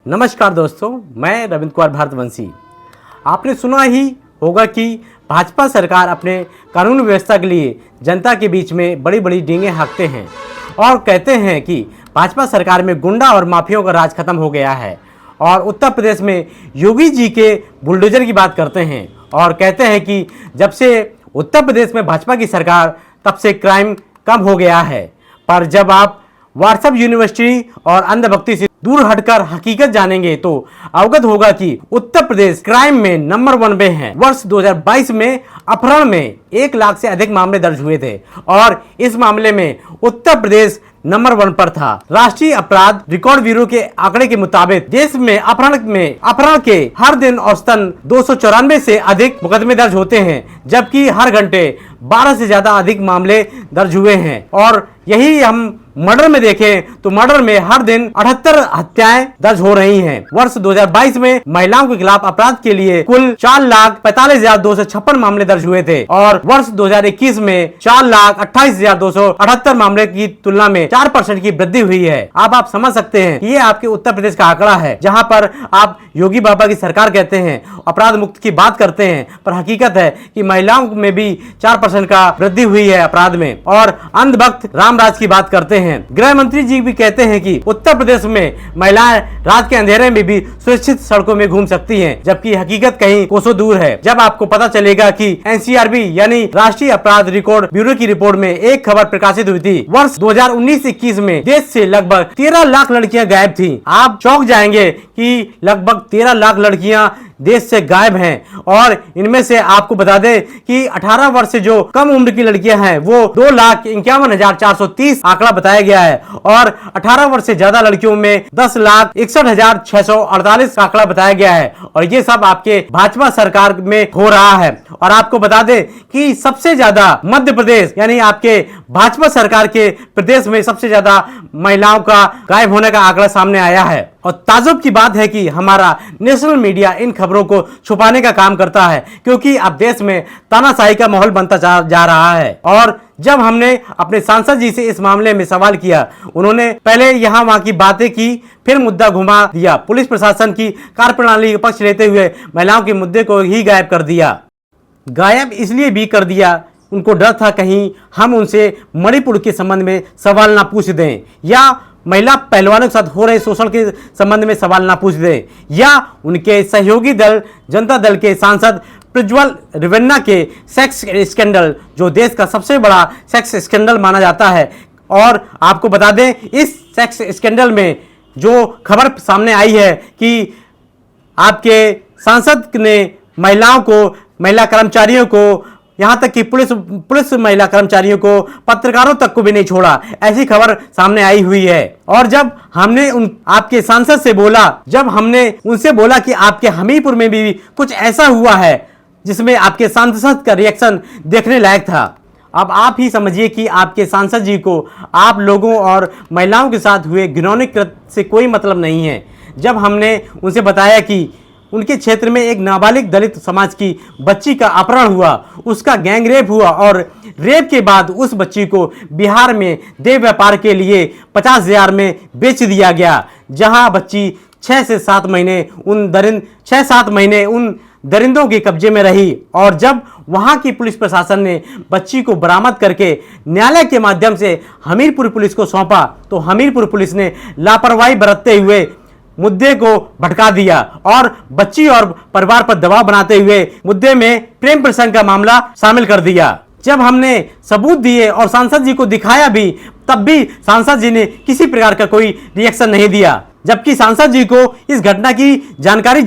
नमस्कार दोस्तों, मैं रविंद्र कुमार भारतवंशी। आपने सुना ही होगा कि भाजपा सरकार अपने कानून व्यवस्था के लिए जनता के बीच में बड़ी बड़ी डींगें हाँकते हैं और कहते हैं कि भाजपा सरकार में गुंडा और माफियाओं का राज खत्म हो गया है। और उत्तर प्रदेश में योगी जी के बुलडोजर की बात करते हैं और कहते हैं कि जब से उत्तर प्रदेश में भाजपा की सरकार तब से क्राइम कम हो गया है। पर जब आप व्हाट्सएप यूनिवर्सिटी और अंधभक्ति से दूर हटकर हकीकत जानेंगे तो अवगत होगा कि उत्तर प्रदेश क्राइम में नंबर 1 पे है। वर्ष 2022 में अपहरण में 1 लाख से अधिक मामले दर्ज हुए थे और इस मामले में उत्तर प्रदेश नंबर 1 पर था। राष्ट्रीय अपराध रिकॉर्ड ब्यूरो के आंकड़े के मुताबिक देश में अपहरण के हर दिन औसतन 294 से अधिक मुकदमे दर्ज होते हैं, जबकि हर घंटे 12 से ज्यादा अधिक मामले दर्ज हुए हैं। और यही हम मर्डर में देखें तो मर्डर में हर दिन 78 हत्याएं दर्ज हो रही हैं। वर्ष 2022 में महिलाओं के खिलाफ अपराध के लिए कुल 4,45,256 मामले दर्ज हुए थे और वर्ष 2021 में 4,28,278 मामले की तुलना में 4% की वृद्धि हुई है। अब आप समझ सकते हैं कि ये आपके उत्तर प्रदेश का आंकड़ा है, जहां पर आप योगी बाबा की सरकार कहते हैं, अपराध मुक्त की बात करते हैं, पर हकीकत है कि महिलाओं में भी 4% का वृद्धि हुई है अपराध में। और अंधभक्त रामराज की बात करते हैं। गृह मंत्री जी भी कहते हैं कि उत्तर प्रदेश में महिलाएं रात के अंधेरे में भी सुरक्षित सड़कों में घूम सकती हैं, जबकि हकीकत कहीं कोसों दूर है। जब आपको पता चलेगा कि एनसीआरबी यानी राष्ट्रीय अपराध रिकॉर्ड ब्यूरो की रिपोर्ट में एक खबर प्रकाशित हुई थी। वर्ष 2019-21 में देश से लगभग 13 लाख लड़कियां गायब थी। आप चौंक जाएंगे कि लगभग 13 लाख लड़कियां देश से गायब हैं और इनमें से आपको बता दें कि 18 वर्ष से जो कम उम्र की लड़कियां हैं वो 2,51,430 आंकड़ा बताया गया है और 18 वर्ष से ज्यादा लड़कियों में 10,61,648 आंकड़ा बताया गया है। और ये सब आपके भाजपा सरकार में हो रहा है। और आपको बता दें कि सबसे ज्यादा मध्य प्रदेश यानी आपके भाजपा सरकार के प्रदेश में सबसे ज्यादा महिलाओं का गायब होने का आंकड़ा सामने आया है। और ताजुब की बात है कि हमारा नेशनल मीडिया इन खबरों को छुपाने का काम करता है, क्योंकि अब देश में तानाशाही का माहौल बनता जा रहा है। और जब हमने अपने सांसद जी से इस मामले में सवाल किया, उन्होंने पहले यहाँ वहाँ की बातें की, फिर मुद्दा घुमा दिया। पुलिस प्रशासन की कार्यप्रणाली का पक्ष लेते हुए महिलाओं के मुद्दे को ही गायब कर दिया। गायब इसलिए भी कर दिया, उनको डर था कहीं हम उनसे मणिपुर के संबंध में सवाल ना पूछ दें, या महिला पहलवानों के साथ हो रहे शोषण के संबंध में सवाल ना पूछ दें, या उनके सहयोगी दल जनता दल के सांसद प्रज्वल रेवन्ना के सेक्स स्कैंडल, जो देश का सबसे बड़ा सेक्स स्कैंडल माना जाता है। और आपको बता दें, इस सेक्स स्कैंडल में जो खबर सामने आई है कि आपके सांसद ने महिला कर्मचारियों को, यहां तक कि पुलिस महिला कर्मचारियों को, पत्रकारों तक को भी नहीं छोड़ा, ऐसी खबर सामने आई हुई है। और जब हमने आपके सांसद से बोला, जब हमने उनसे बोला कि आपके हमीरपुर में भी कुछ ऐसा हुआ है जिसमें आपके सांसद का रिएक्शन देखने लायक था। अब आप ही समझिए कि आपके सांसद जी को आप लोगों और महिलाओं के साथ हुए घिनौने कृत्य से कोई मतलब नहीं है। जब हमने उनसे बताया कि उनके क्षेत्र में एक नाबालिग दलित समाज की बच्ची का अपहरण हुआ, उसका गैंग रेप हुआ और रेप के बाद उस बच्ची को बिहार में देह व्यापार के लिए 50,000 में बेच दिया गया, जहां बच्ची 6 से 7 महीने उन दरिंदों के कब्जे में रही। और जब वहां की पुलिस प्रशासन ने बच्ची को बरामद करके न्यायालय के माध्यम से हमीरपुर पुलिस को सौंपा, तो हमीरपुर पुलिस ने लापरवाही बरतते हुए मुद्दे को भटका दिया और बच्ची और परिवार पर दबाव बनाते हुए मुद्दे में प्रेम प्रसंग का मामला शामिल कर दिया। जब हमने सबूत दिए और सांसद जी को दिखाया भी, तब भी सांसद जी ने किसी प्रकार का कोई रिएक्शन नहीं दिया, जबकि सांसद जी को इस घटना की जानकारी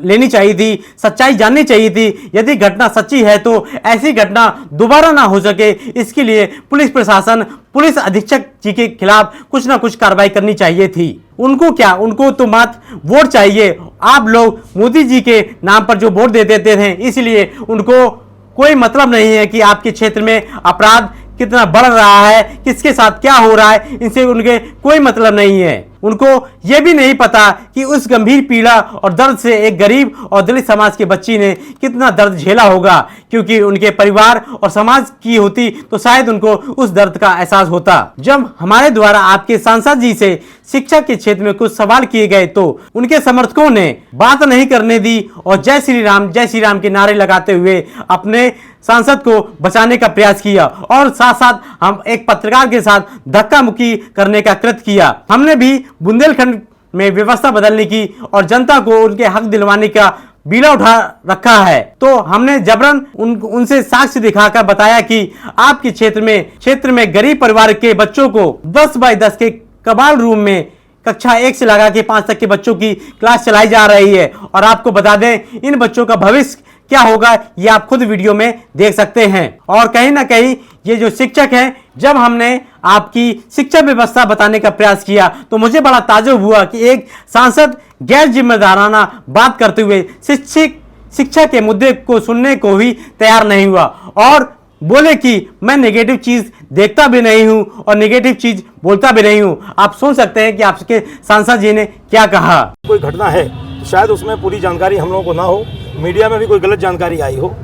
लेनी चाहिए थी, सच्चाई जाननी चाहिए थी। यदि घटना सच्ची है तो ऐसी घटना दोबारा ना हो सके, इसके लिए पुलिस प्रशासन, पुलिस अधीक्षक जी के खिलाफ कुछ ना कुछ कार्रवाई करनी चाहिए थी। उनको क्या, उनको तो मात्र वोट चाहिए। आप लोग मोदी जी के नाम पर जो वोट दे देते हैं, इसलिए उनको कोई मतलब नहीं है कि आपके क्षेत्र में अपराध कितना बढ़ रहा है, किसके साथ क्या हो रहा है, इनसे उनके कोई मतलब नहीं है। उनको ये भी नहीं पता कि उस गंभीर पीड़ा और दर्द से एक गरीब और दलित समाज की बच्ची ने कितना दर्द झेला होगा, क्योंकि उनके परिवार और समाज की होती तो शायद उनको उस दर्द का एहसास होता। जब हमारे द्वारा आपके सांसद जी से शिक्षा के क्षेत्र में कुछ सवाल किए गए तो उनके समर्थकों ने बात नहीं करने दी और जय श्री राम के नारे लगाते हुए अपने सांसद को बचाने का प्रयास किया और साथ साथ हम एक पत्रकार के साथ धक्का मुक्की करने का कृत्य किया। हमने भी बुंदेलखंड में व्यवस्था बदलने की और जनता को उनके हक दिलवाने का बीड़ा उठा रखा है, तो हमने जबरन उनसे साक्ष्य दिखाकर बताया कि आपके क्षेत्र में गरीब परिवार के बच्चों को 10 बाय 10 के कबाड़ रूम में कक्षा 1 से लगा के 5 तक के बच्चों की क्लास चलाई जा रही है। और आपको बता दें इन बच्चों का भविष्य क्या होगा ये आप खुद वीडियो में देख सकते हैं। और कहीं ना कहीं ये जो शिक्षक हैं, जब हमने आपकी शिक्षा व्यवस्था बताने का प्रयास किया तो मुझे बड़ा ताज्जुब हुआ कि एक सांसद गैर जिम्मेदाराना बात करते हुए शिक्षा के मुद्दे को सुनने को भी तैयार नहीं हुआ और बोले कि मैं नेगेटिव चीज देखता भी नहीं हूं और नेगेटिव चीज बोलता भी नहीं हूं। आप सोच सकते हैं कि आपके सांसद जी ने क्या कहा। कोई घटना है तो शायद उसमें पूरी जानकारी हम लोगों को ना हो, मीडिया में भी कोई गलत जानकारी आई हो,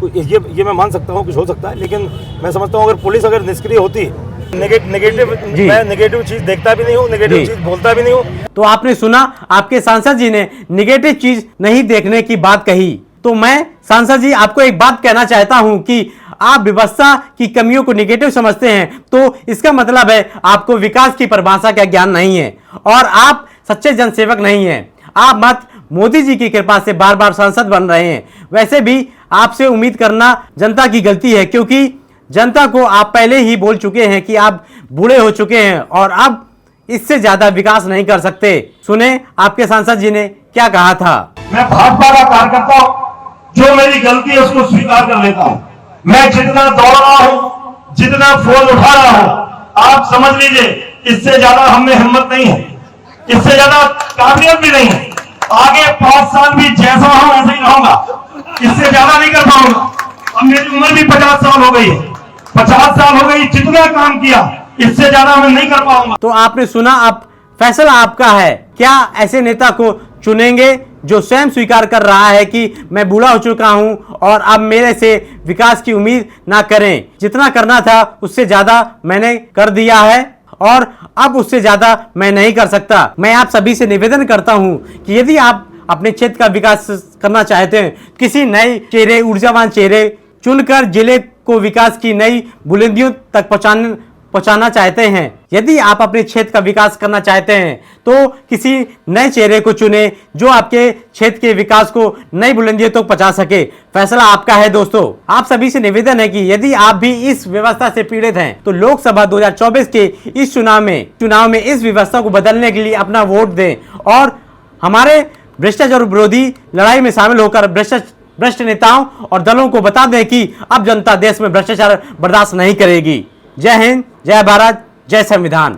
ये मैं मान सकता हूँ, कुछ हो सकता है। लेकिन मैं समझता हूँ अगर पुलिस अगर निष्क्रिय होती, नेगेटिव चीज देखता भी नहीं हूँ, नेगेटिव चीज बोलता भी नहीं हूँ। तो आपने सुना आपके सांसद जी ने नेगेटिव चीज नहीं देखने की बात कही। तो मैं सांसद जी आपको एक बात कहना चाहता हूं कि आप व्यवस्था की कमियों को नेगेटिव समझते हैं तो इसका मतलब है आपको विकास की परिभाषा का ज्ञान नहीं है और आप सच्चे जनसेवक नहीं हैं। आप मत मोदी जी की कृपा से बार बार सांसद बन रहे हैं। वैसे भी आपसे उम्मीद करना जनता की गलती है, क्योंकि जनता को आप पहले ही बोल चुके हैं कि आप बूढ़े हो चुके हैं और अब इससे ज्यादा विकास नहीं कर सकते। सुने आपके सांसद जी ने क्या कहा था। मैं भाजपा का कार्यकर्ता हूं, जो मेरी गलती है उसको स्वीकार कर लेता हूं। मैं जितना दौड़ रहा हूं, जितना फोन उठा रहा हूं, आप समझ लीजिए इससे ज्यादा हम में हिम्मत नहीं है, इससे ज्यादा काबिलियत भी नहीं है। आगे 5 साल भी जैसा हूं ऐसे ही रहूंगा, इससे ज्यादा नहीं कर पाऊंगा। अब मेरी उम्र भी 50 साल हो गई है, 50 साल हो गई, जितना काम किया इससे ज्यादा मैं नहीं कर पाऊंगा। तो आपने सुना, अब फैसला आपका है। क्या ऐसे नेता को चुनेंगे जो स्वयं स्वीकार कर रहा है कि मैं बूढ़ा हो चुका हूं और अब मेरे से विकास की उम्मीद ना करें, जितना करना था उससे ज्यादा मैंने कर दिया है और अब उससे ज्यादा मैं नहीं कर सकता। मैं आप सभी से निवेदन करता हूं कि यदि आप अपने क्षेत्र का विकास करना चाहते हैं, किसी नए चेहरे, ऊर्जावान चेहरे चुनकर जिले को विकास की नई बुलंदियों तक पहुंचाना चाहते हैं, यदि आप अपने क्षेत्र का विकास करना चाहते हैं तो किसी नए चेहरे को चुने जो आपके क्षेत्र के विकास को नई बुलंदियों तक पहुंचा सके। फैसला आपका है दोस्तों। आप सभी से निवेदन है कि यदि आप भी इस व्यवस्था से पीड़ित हैं तो लोकसभा 2024 के इस चुनाव में इस व्यवस्था को बदलने के लिए अपना वोट दें और हमारे भ्रष्टाचार विरोधी लड़ाई में शामिल होकर भ्रष्ट नेताओं और दलों को बता दें कि अब जनता देश में भ्रष्टाचार बर्दाश्त नहीं करेगी। जय हिंद, जय भारत, जय संविधान।